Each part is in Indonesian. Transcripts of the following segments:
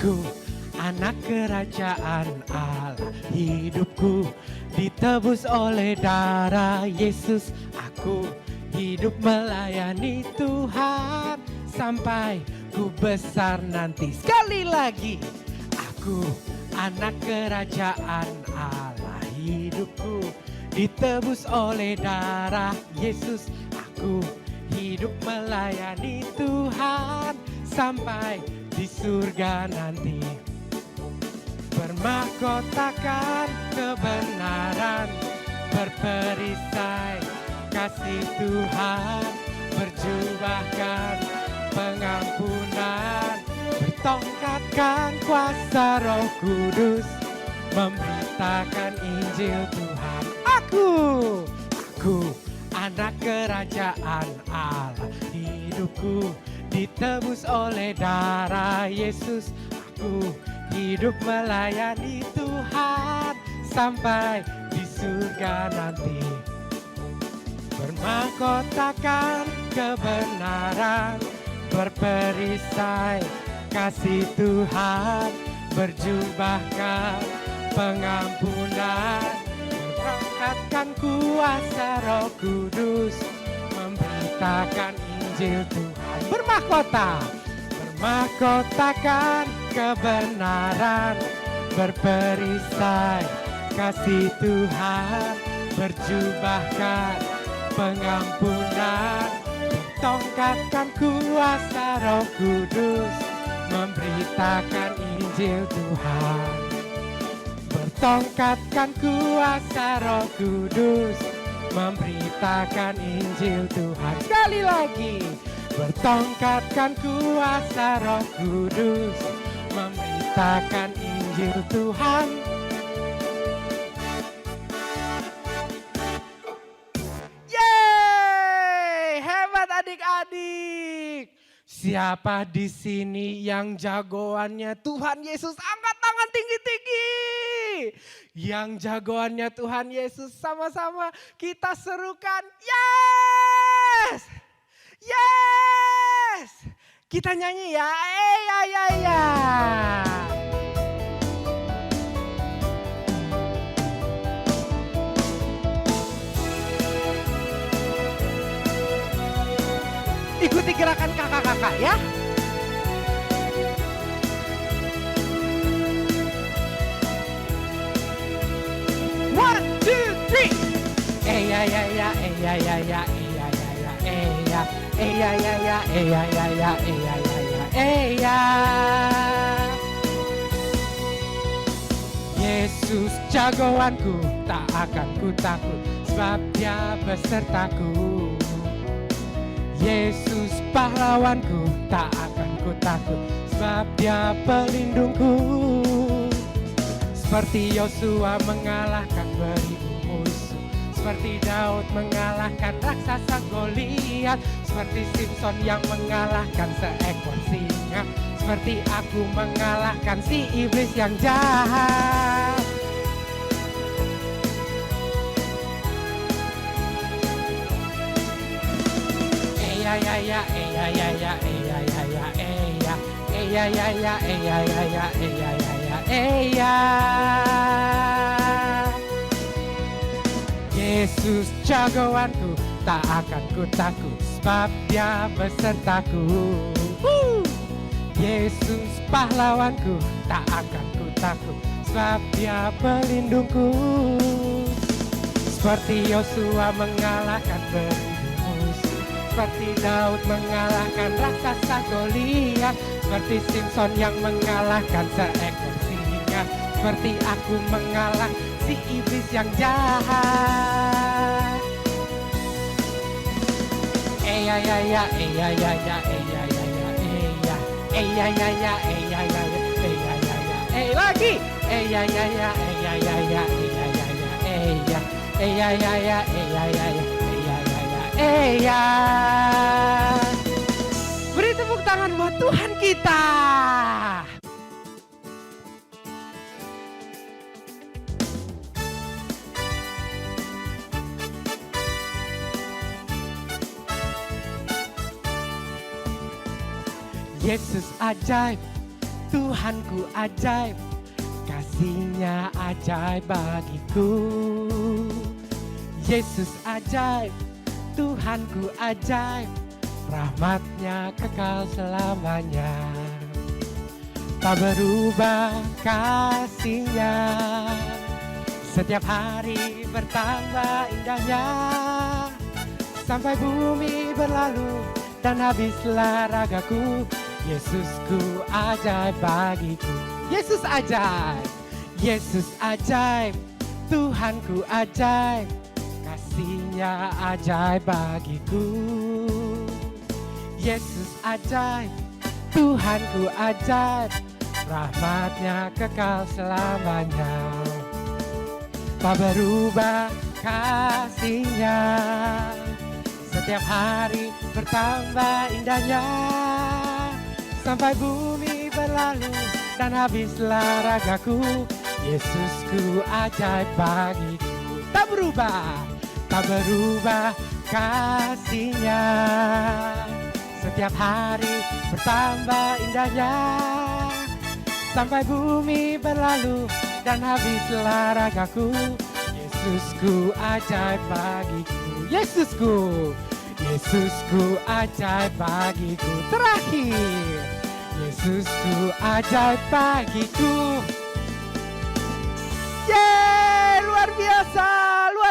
Aku anak kerajaan Allah, hidupku ditebus oleh darah Yesus. Aku hidup melayani Tuhan sampai ku besar nanti. Sekali lagi, aku anak kerajaan Allah, hidupku ditebus oleh darah Yesus. Aku hidup melayani Tuhan sampai di surga nanti. Bermahkotakan kebenaran, berperisai kasih Tuhan, berjubahkan pengampunan, bertongkatkan kuasa Roh Kudus, memberitakan Injil Tuhan. Aku anak kerajaan Allah, hidupku ditebus oleh darah Yesus. Aku hidup melayani Tuhan sampai di surga nanti. Bermahkotakan kebenaran, berperisai kasih Tuhan, berjubahkan pengampunan, berangkatkan kuasa Roh Kudus, memberitakan Injil Tuhan. Bermahkotakan kebenaran, berperisai kasih Tuhan, berjubahkan pengampunan, bertongkatkan kuasa Roh Kudus, memberitakan Injil Tuhan. Bertongkatkan kuasa Roh Kudus, memberitakan Injil Tuhan. Sekali lagi, bertongkatkan kuasa Roh Kudus, memberitakan Injil Tuhan. Yeay, hebat adik-adik. Siapa di sini yang jagoannya Tuhan Yesus? Angkat tangan tinggi-tinggi. Yang jagoannya Tuhan Yesus, sama-sama kita serukan. Yes! Yes! Kita nyanyi ya. Ya. Ikuti gerakan kakak-kakak ya. One, two, three. Yesus jagoanku, tak akan ku takut, sebab Dia besertaku. Yesus pahlawanku, tak akan ku takut, sebab Dia pelindungku. Seperti Yosua mengalahkan beribu musuh, seperti Daud mengalahkan raksasa Goliat, seperti Simpson yang mengalahkan seekor singa, seperti aku mengalahkan si iblis yang jahat. Yesus jagoanku, tak akan ku takut, sebab Dia besertaku. Yesus pahlawanku, tak akan ku takut, sebab Dia pelindungku. Seperti Yosua mengalahkan beribu musuh, seperti Daud mengalahkan raksasa Goliat, seperti Simpson yang mengalahkan seekor singa, seperti aku mengalahkan si iblis yang jahat. Lagi. Beri tepuk tangan buat Tuhan kita. Yesus ajaib, Tuhanku ajaib, kasih-Nya ajaib bagiku. Yesus ajaib, Tuhanku ajaib, rahmat-Nya kekal selamanya. Tak berubah kasih-Nya, setiap hari bertambah indahnya. Sampai bumi berlalu dan habislah ragaku, Yesusku ajaib bagiku. Yesus ajaib, Yesus ajaib, Tuhanku ajaib, kasih-Nya ajaib bagiku. Yesus ajaib, Tuhanku ajaib, rahmat-Nya kekal selamanya. Tak berubah kasih-Nya, setiap hari bertambah indahnya. Sampai bumi berlalu dan habislah ragaku, Yesusku ajaib bagiku. Tak berubah kasih-Nya, setiap hari bertambah indahnya. Sampai bumi berlalu dan habislah ragaku, Yesusku ajaib bagiku. Yesusku ajaib bagiku. Terakhir, Yesusku ajaib bagiku. Yeay, luar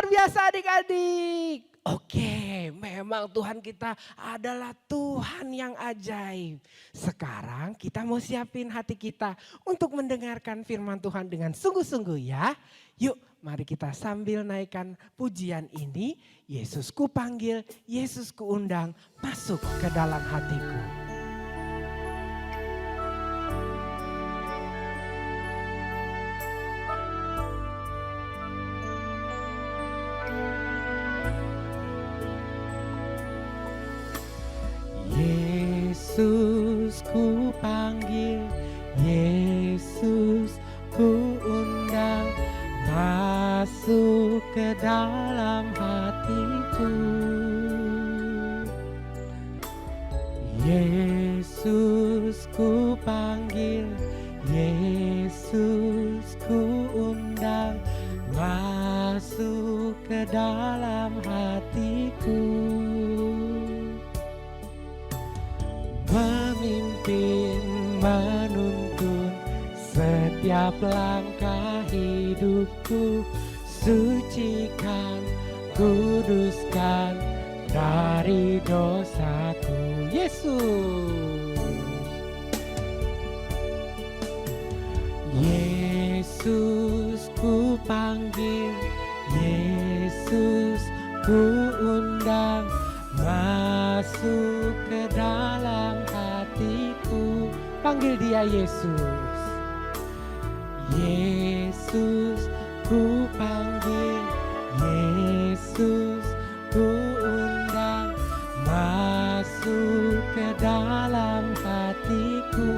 biasa adik-adik. Oke, memang Tuhan kita adalah Tuhan yang ajaib. Sekarang kita mau siapin hati kita untuk mendengarkan firman Tuhan dengan sungguh-sungguh ya. Yuk, mari kita sambil naikkan pujian ini. Yesusku panggil, Yesusku undang, masuk ke dalam hatiku. Yesus ku panggil, Yesus ku undang, masuk ke dalam hatiku. Yesus ku panggil, Yesus ku undang, masuk ke dalam hatiku. Memimpin, menuntun setiap langkah hidupku, sucikan, kuduskan dari dosaku. Yesus ku panggil, Yesus ku undang, masuk ke dalam hatiku. Panggil dia Yesus. Yesus ku panggil, Yesus ku undang, masuk ke dalam hatiku.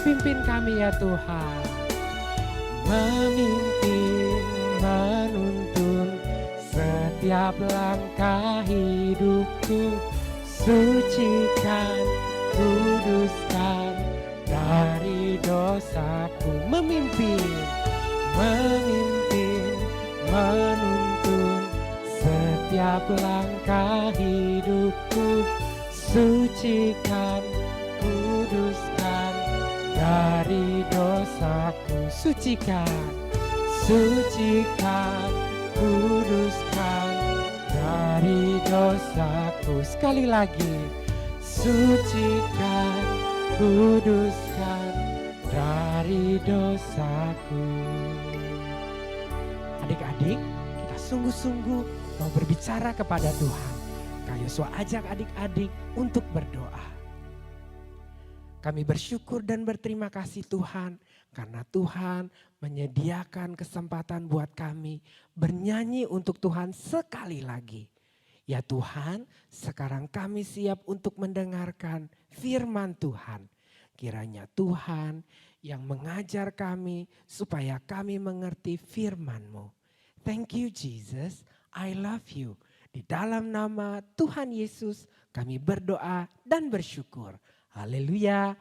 Pimpin kami ya Tuhan. Memimpin, menuntun setiap langkah hidupku, sucikan, kuduskan dari dosaku. Memimpin, menuntun setiap langkah hidupku, sucikan, kuduskan dari dosaku. Sucikan, kuduskan dari dosaku. Sekali lagi, sucikan, kuduskan dari dosaku. Adik-adik, kita sungguh-sungguh mau berbicara kepada Tuhan. Kak Yosua ajak adik-adik untuk berdoa. Kami bersyukur dan berterima kasih Tuhan, karena Tuhan menyediakan kesempatan buat kami bernyanyi untuk Tuhan sekali lagi. Ya Tuhan, sekarang kami siap untuk mendengarkan firman Tuhan. Kiranya Tuhan yang mengajar kami supaya kami mengerti firman-Mu. Thank you Jesus, I love you. Di dalam nama Tuhan Yesus kami berdoa dan bersyukur. Haleluya,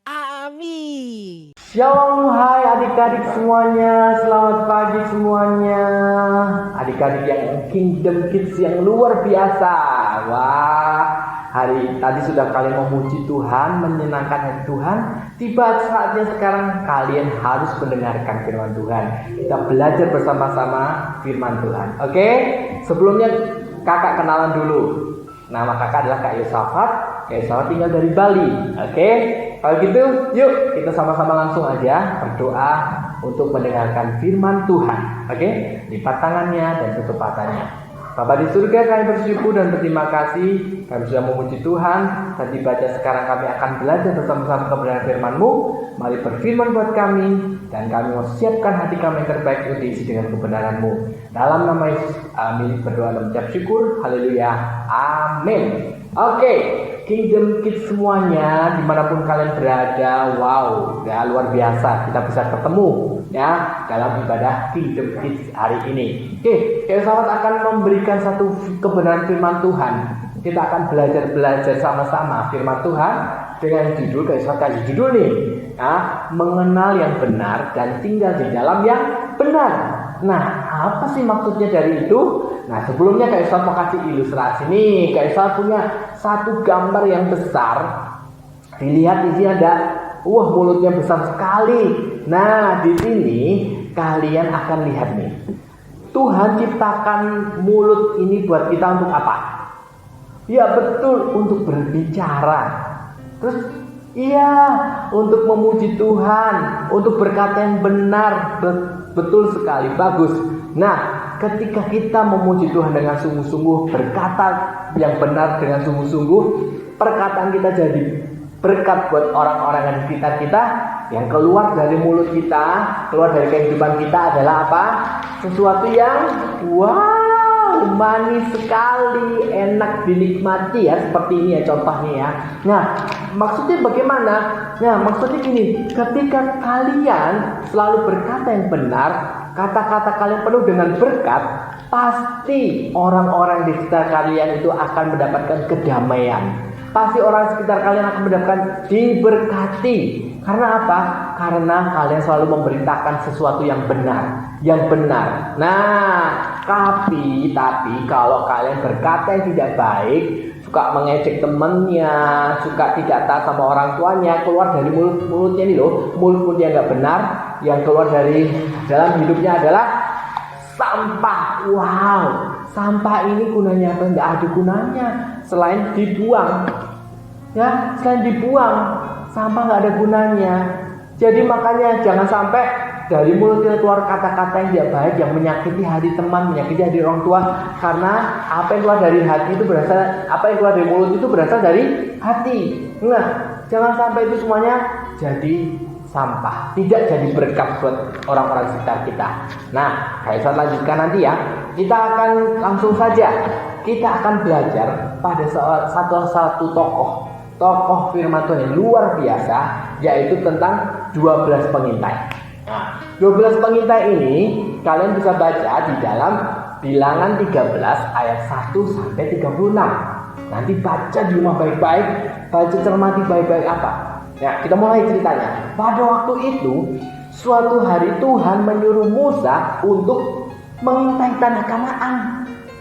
Amin. Shalom, hai adik-adik semuanya, selamat pagi semuanya. Adik-adik yang Kingdom Kids yang luar biasa. Wah, hari tadi sudah kalian memuji Tuhan, menyenangkan hati Tuhan. Tiba saatnya sekarang kalian harus mendengarkan firman Tuhan. Kita belajar bersama-sama firman Tuhan. Oke, sebelumnya kakak kenalan dulu. Nama kakak adalah Kak Yosafat. Kak Yosafat tinggal dari Bali. Oke, kalau gitu yuk kita sama-sama langsung aja berdoa untuk mendengarkan firman Tuhan. Oke, lipat tangannya dan tutup matanya. Bapa di surga, kami bersyukur dan berterima kasih kami sudah memuji Tuhan. Dan dibaca sekarang kami akan belajar bersama-sama kebenaran firman-Mu. Mari berfirman buat kami dan kami mau siapkan hati kami yang terbaik untuk diisi dengan kebenaran-Mu. Dalam nama Yesus, amin. Berdoa dan mengucap syukur. Haleluya. Amin. Oke, Kingdom Kids semuanya, dimanapun kalian berada, wow, ya luar biasa kita bisa ketemu ya dalam ibadah Kingdom Kids hari ini. Oke, Kak Yosafat akan memberikan satu kebenaran firman Tuhan. Kita akan belajar sama-sama firman Tuhan dengan judul, Kak Yosafat kasih judul nih, ya, mengenal yang benar dan tinggal di dalam yang benar. Nah, apa sih maksudnya dari itu? Nah, sebelumnya Kak Yosafat mau kasih ilustrasi nih. Kak Yosafat punya satu gambar yang besar. Dilihat di sini ada, wah mulutnya besar sekali. Nah, di sini kalian akan lihat nih. Tuhan ciptakan mulut ini buat kita untuk apa? Ya betul, untuk berbicara. Terus iya, untuk memuji Tuhan, untuk berkata yang benar. Betul sekali, bagus. Nah, ketika kita memuji Tuhan dengan sungguh-sungguh, berkata yang benar dengan sungguh-sungguh, perkataan kita jadi berkat buat orang-orang dan kita yang keluar dari mulut kita, keluar dari kehidupan kita adalah apa? Sesuatu yang wow, manis sekali, enak dinikmati ya, seperti ini ya contohnya ya. Nah, maksudnya bagaimana? Nah, maksudnya gini, ketika kalian selalu berkata yang benar, kata-kata kalian penuh dengan berkat, pasti orang-orang di sekitar kalian itu akan mendapatkan kedamaian. Pasti orang sekitar kalian akan mendapatkan diberkati. Karena apa? Karena kalian selalu memberitakan sesuatu yang benar. Yang benar. Nah, tapi kalau kalian berkata yang tidak baik, suka mengejek temannya, suka tidak taat sama orang tuanya, keluar dari mulutnya ini loh, mulutnya nggak benar, yang keluar dari dalam hidupnya adalah sampah. Wow, sampah ini gunanya apa? Nggak ada gunanya selain dibuang. Ya, selain dibuang, sampah nggak ada gunanya. Jadi makanya jangan sampai dari mulut kita keluar kata-kata yang tidak baik, yang menyakiti hati teman, menyakiti hati orang tua. Karena apa yang keluar dari hati itu berasal, apa yang keluar dari mulut itu berasal dari hati. Nah, jangan sampai itu semuanya jadi sampah, tidak jadi berkat buat orang-orang sekitar kita. Nah, kayak saya lanjutkan nanti ya. Kita akan langsung saja. Kita akan belajar pada satu tokoh firman Tuhan yang luar biasa, yaitu tentang 12 pengintai. Nah, 12 pengintai ini kalian bisa baca di dalam Bilangan 13 ayat 1 sampai 36. Nanti baca di rumah baik-baik, baca cermati baik-baik apa. Ya, kita mulai ceritanya. Pada waktu itu, suatu hari Tuhan menyuruh Musa untuk mengintai tanah Kanaan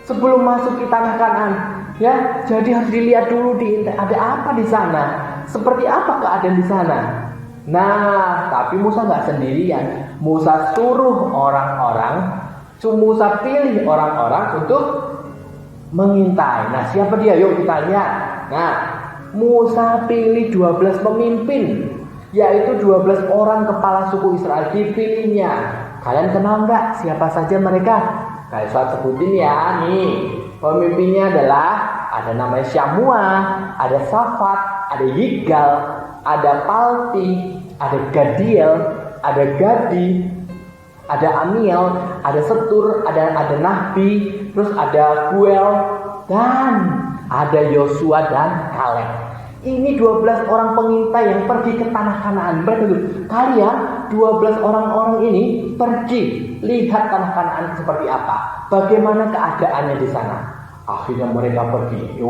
sebelum masuk ke tanah Kanaan. Ya, jadi harus dilihat dulu ada apa di sana, seperti apa keadaan di sana. Nah, tapi Musa nggak sendirian. Musa suruh Musa pilih orang-orang untuk mengintai. Nah, siapa dia? Yuk kita lihat. Nah, Musa pilih 12 pemimpin, yaitu 12 orang kepala suku Israel dipilihnya. Kalian kenal nggak siapa saja mereka? Kayak saya sebutin ya nih. Pemimpinnya adalah ada namanya Syamua, ada Safat, ada Yigal, ada Palti, ada Gadiel, ada Gadi, ada Amiel, ada Setur, ada Nahbi, terus ada Guel, dan ada Yosua dan Kaleb. Ini 12 orang pengintai yang pergi ke tanah Kanaan. Kalian 12 orang-orang ini pergi lihat tanah Kanaan seperti apa, bagaimana keadaannya di sana. Akhirnya mereka pergi.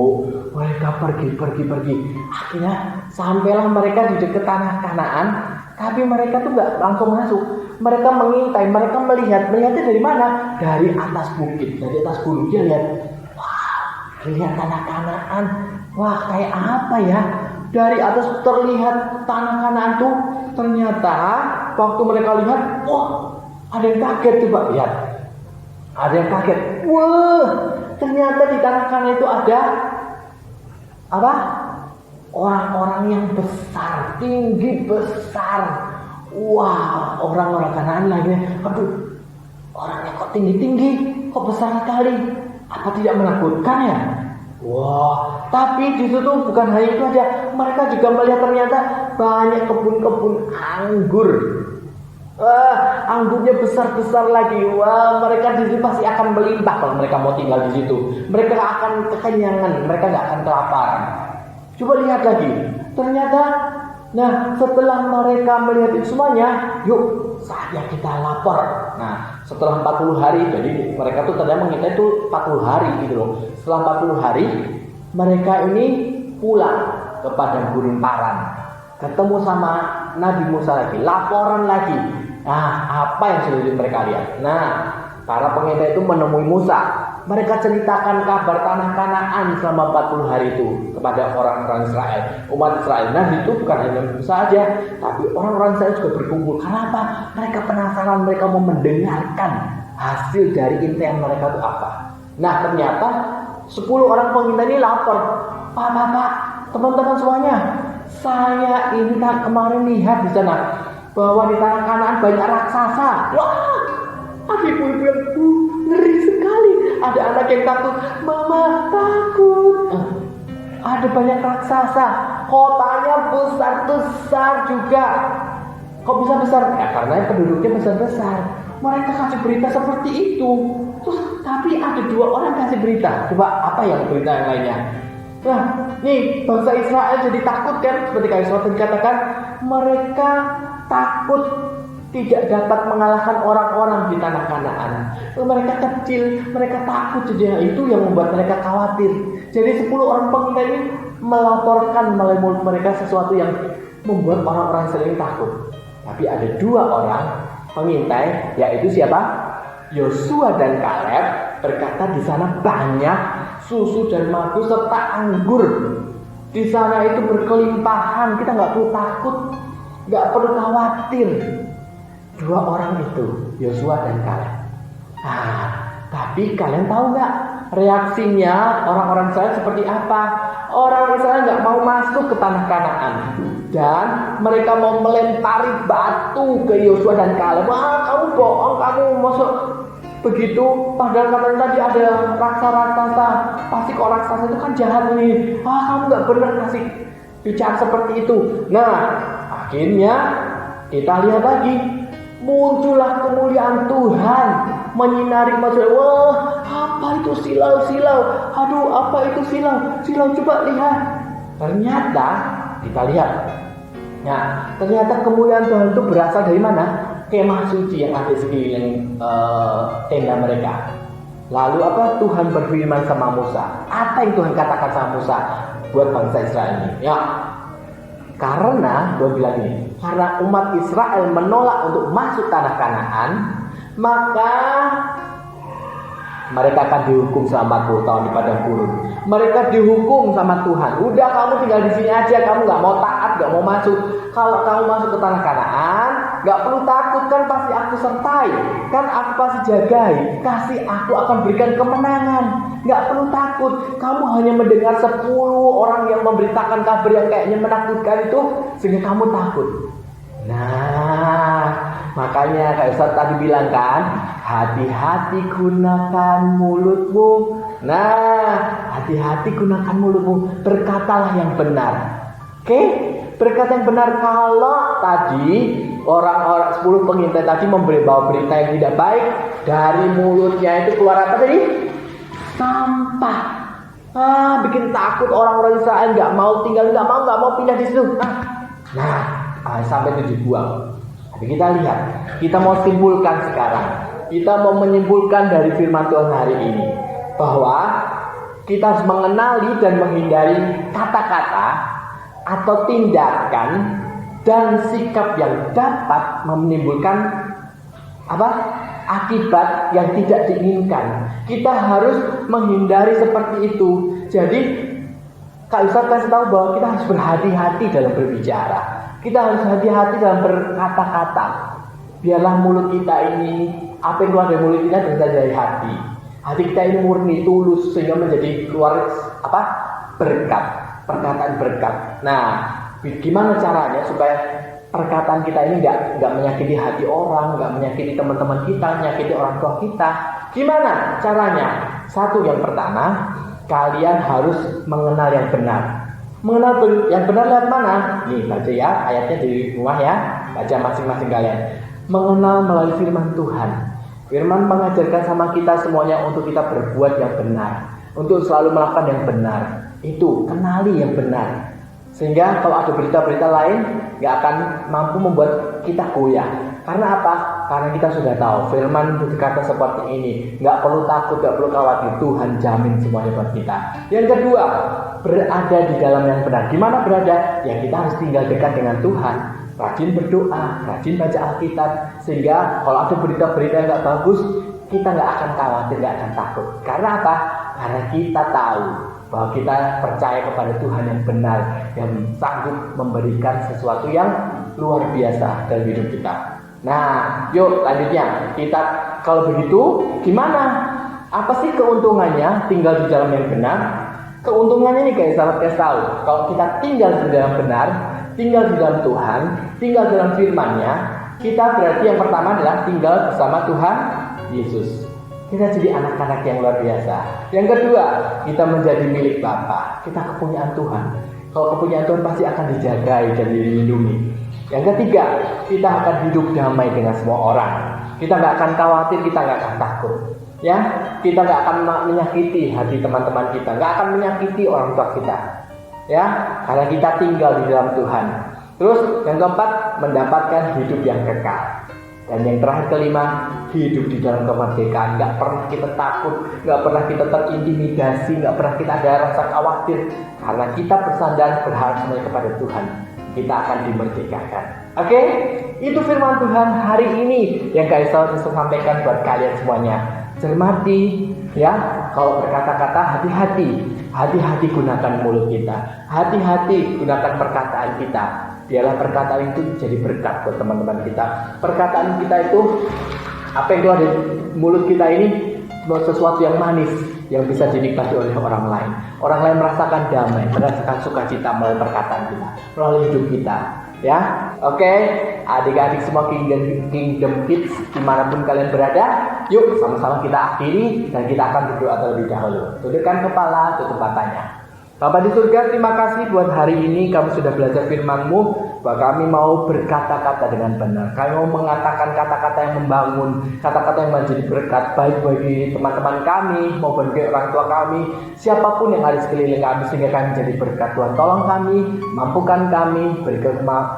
Mereka pergi. Akhirnya sampailah mereka di dekat tanah Kanaan. Tapi mereka tuh nggak langsung masuk. Mereka mengintai, mereka melihatnya dari mana? Dari atas bukit, dari atas gunung. Dia lihat, wah, lihat tanah Kanaan. Wah, kayak apa ya? Dari atas terlihat tanah Kanaan tuh. Ternyata waktu mereka lihat, wah, ada yang kaget. Coba lihat, ada yang kaget. Wah, ternyata di tanah Kanaan itu ada apa? Orang-orang yang besar, tinggi besar. Wah, orang-orang Kanaan lagi. Aduh, orangnya kok tinggi-tinggi, kok besar sekali. Apa tidak menakutkan ya? Wah, tapi di situ bukan hanya itu aja. Mereka juga melihat ternyata banyak kebun-kebun anggur. Anggurnya besar-besar lagi. Wah, mereka di situ pasti akan melimpah kalau mereka mau tinggal di situ. Mereka akan kekenyangan, mereka nggak akan kelaparan. Coba lihat lagi. Ternyata, nah setelah mereka melihat itu semuanya, yuk saatnya kita lapor. Nah setelah 40 hari, jadi mereka tuh ternyata mengintai itu 40 hari gitu loh. Setelah 40 hari, mereka ini pulang ke padang gurun Paran. Ketemu sama Nabi Musa lagi, laporan lagi. Nah, apa yang sudah mereka lihat? Nah, para pengintai itu menemui Musa. Mereka ceritakan kabar tanah Kanaan selama 40 hari itu kepada orang-orang Israel, umat Israel. Nah, itu bukan hanya Musa saja, tapi orang-orang Israel juga berkumpul. Karena apa? Mereka penasaran, mereka mau mendengarkan hasil dari intaian mereka itu apa. Nah, ternyata 10 orang pengintai ini lapor. Pak, teman-teman semuanya, saya ini kemarin lihat di sana bahwa di tanah Kanaan banyak raksasa. Wah, ibu-ibu yang ngeri sekali. Ada anak yang takut, mama takut. Ada banyak raksasa, kotanya besar-besar juga. Kok bisa besar? Ya karena penduduknya besar-besar. Mereka kasih berita seperti itu. Terus tapi ada 2 orang kasih berita. Coba apa yang berita yang lainnya? Nah, nih bangsa Israel jadi takut kan? Seperti kayak Israel dikatakan, mereka takut tidak dapat mengalahkan orang-orang di tanah Kanaan. Mereka kecil, mereka takut saja. Itu yang membuat mereka khawatir. Jadi 10 orang pengintai ini melaporkan melalui mulut mereka sesuatu yang membuat orang-orang Israel ini takut. Tapi ada 2 orang pengintai, yaitu siapa? Yosua dan Kaleb, berkata di sana banyak susu dan madu serta anggur. Di sana itu berkelimpahan. Kita nggak perlu takut, nggak perlu khawatir. 2 orang itu, Yosua dan Kaleb. Tapi kalian tahu nggak reaksinya orang-orang Israel seperti apa? Orang Israel nggak mau masuk ke tanah Kanaan dan mereka mau melempari batu ke Yosua dan Kaleb. Wah, kamu bohong, kamu masuk begitu. Padahal katanya tadi ada raksasa. Pasti kok raksasa itu kan jahat nih. Kamu nggak benar kasih bicara seperti itu. Nah, akhirnya kita lihat lagi. Muncullah kemuliaan Tuhan menyinari masyarakat. Wah, apa itu silau-silau? Aduh, apa itu silau? Silau, coba lihat. Ternyata kita lihat. Nah, ternyata kemuliaan Tuhan itu berasal dari mana? Kemah suci yang ada di sekeliling tenda mereka. Lalu apa? Tuhan berfirman sama Musa. Apa yang Tuhan katakan sama Musa buat bangsa Israel ini? Ya. Karena Tuhan bilang ini, karena umat Israel menolak untuk masuk tanah Kanaan, maka mereka akan dihukum selama 40 tahun di padang gurun. Mereka dihukum sama Tuhan. Udah, kamu tinggal di sini aja, kamu nggak mau taat, nggak mau masuk. Kalau kamu masuk ke tanah Kanaan, nggak perlu takut, kan pasti aku sertai, kan aku pasti jagai, kasih aku akan berikan kemenangan. Nggak perlu takut. Kamu hanya mendengar 10 orang yang memberitakan kabar yang kayaknya menakutkan itu, sehingga kamu takut. Nah, makanya kayak Ustaz tadi bilang kan, hati-hati gunakan mulutmu. Nah, hati-hati gunakan mulutmu. Berkatalah yang benar. Oke? Berkata yang benar. Kalau tadi orang-orang 10 pengintai tadi bawa berita yang tidak baik, dari mulutnya itu keluar apa tadi? Sampah. Bikin takut orang-orang Israel, nggak mau tinggal, nggak mau pindah di situ. Sampai itu dibuang. Tapi kita lihat, kita mau simpulkan sekarang. Kita mau menyimpulkan dari firman Tuhan hari ini bahwa Kita harus mengenali dan menghindari kata-kata atau tindakan dan sikap yang dapat menimbulkan akibat yang tidak diinginkan. Kita harus menghindari seperti itu. Jadi Kak Ustaz kasih tahu bahwa kita harus berhati-hati dalam berbicara. Kita harus hati-hati dalam berkata-kata. Biarlah mulut kita ini, apa yang keluar dari mulut kita berasal dari hati. Hati kita ini murni, tulus, sehingga menjadi keluar berkat, perkataan berkat. Nah, gimana caranya supaya perkataan kita ini nggak menyakiti hati orang, nggak menyakiti teman-teman kita, menyakiti orang tua kita? Gimana caranya? Satu, yang pertama, kalian harus mengenal yang benar. Mengenal yang benar lewat mana? Nih, baca ya ayatnya di rumah ya. Baca masing-masing kalian. Mengenal melalui firman Tuhan. Firman mengajarkan sama kita semuanya untuk kita berbuat yang benar, untuk selalu melakukan yang benar. Itu, kenali yang benar. Sehingga kalau ada berita-berita lain gak akan mampu membuat kita goyah. Karena apa? Karena kita sudah tahu firman berkata seperti ini. Gak perlu takut, gak perlu khawatir. Tuhan jamin semuanya buat kita. Yang kedua, berada di dalam yang benar. Gimana berada? Ya kita harus tinggal dekat dengan Tuhan. Rajin berdoa, rajin baca Alkitab. Sehingga kalau ada berita-berita yang gak bagus, kita gak akan khawatir, gak akan takut. Karena apa? Karena kita tahu bahwa kita percaya kepada Tuhan yang benar, yang sanggup memberikan sesuatu yang luar biasa dalam hidup kita. Nah, yuk lanjutnya. Kita kalau begitu gimana? Apa sih keuntungannya tinggal di dalam yang benar? Keuntungannya nih guys, sahabat kasih tahu. Kalau kita tinggal di dalam benar, tinggal di dalam Tuhan, tinggal dalam firman-Nya, kita berarti yang pertama adalah tinggal bersama Tuhan Yesus. Kita jadi anak-anak yang luar biasa. Yang kedua, kita menjadi milik Bapa. Kita kepunyaan Tuhan. Kalau kepunyaan Tuhan pasti akan dijagai dan dilindungi. Yang ketiga, kita akan hidup damai dengan semua orang. Kita nggak akan khawatir, kita nggak akan takut. Ya, kita nggak akan menyakiti hati teman-teman kita, nggak akan menyakiti orang tua kita. Ya, karena kita tinggal di dalam Tuhan. Terus yang keempat, mendapatkan hidup yang kekal. Dan yang terakhir kelima, hidup di dalam kemerdekaan. Gak pernah kita takut, gak pernah kita terintimidasi, gak pernah kita ada rasa khawatir. Karena kita bersandar berharap semuanya kepada Tuhan, kita akan dimerdekakan. Oke? Itu firman Tuhan hari ini yang Kak Isa bisa sampaikan buat kalian semuanya. Cermati, ya. Kalau berkata-kata, hati-hati. Hati-hati gunakan mulut kita. Hati-hati gunakan perkataan kita. Biarlah perkataan itu jadi berkat buat teman-teman kita. Perkataan kita itu, apa yang keluar dari mulut kita ini, sesuatu yang manis yang bisa dinikmati oleh orang lain. Orang lain merasakan damai, merasakan sukacita melalui perkataan kita, melalui hidup kita. Ya, oke, adik-adik semua Kingdom Kids dimanapun kalian berada, yuk sama-sama kita akhiri dan kita akan berdoa terlebih dahulu. Tundukkan kepala, tutup matanya. Bapa di surga, terima kasih buat hari ini kami sudah belajar firman-Mu, bahwa kami mau berkata-kata dengan benar. Kami mau mengatakan kata-kata yang membangun, kata-kata yang menjadi berkat, baik bagi teman-teman kami maupun bagi orang tua kami, siapapun yang ada sekeliling kami, sehingga kami menjadi berkat. Tuhan, tolong kami, mampukan kami, beri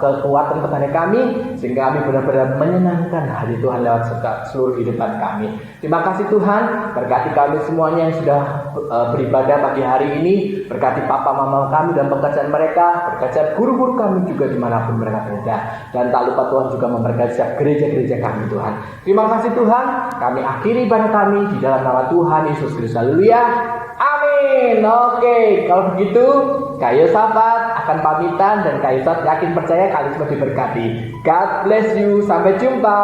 kekuatan kepada kami, sehingga kami benar-benar menyenangkan hati Tuhan lewat seluruh kehidupan kami. Terima kasih Tuhan, berkati kami semuanya yang sudah beribadah pagi hari ini, berkati papa mama kami dan pekerjaan mereka, berkati guru-guru kami juga dimanapun mereka berada, dan tak lupa Tuhan juga memberkati setiap gereja-gereja kami Tuhan. Terima kasih Tuhan, kami akhiri ibadah kami di dalam nama Tuhan Yesus Kristus. Haleluya, amin. Oke, kalau begitu Kak Yosafat akan pamitan, dan Kak Yosafat yakin percaya kalian semua diberkati. God bless you, sampai jumpa.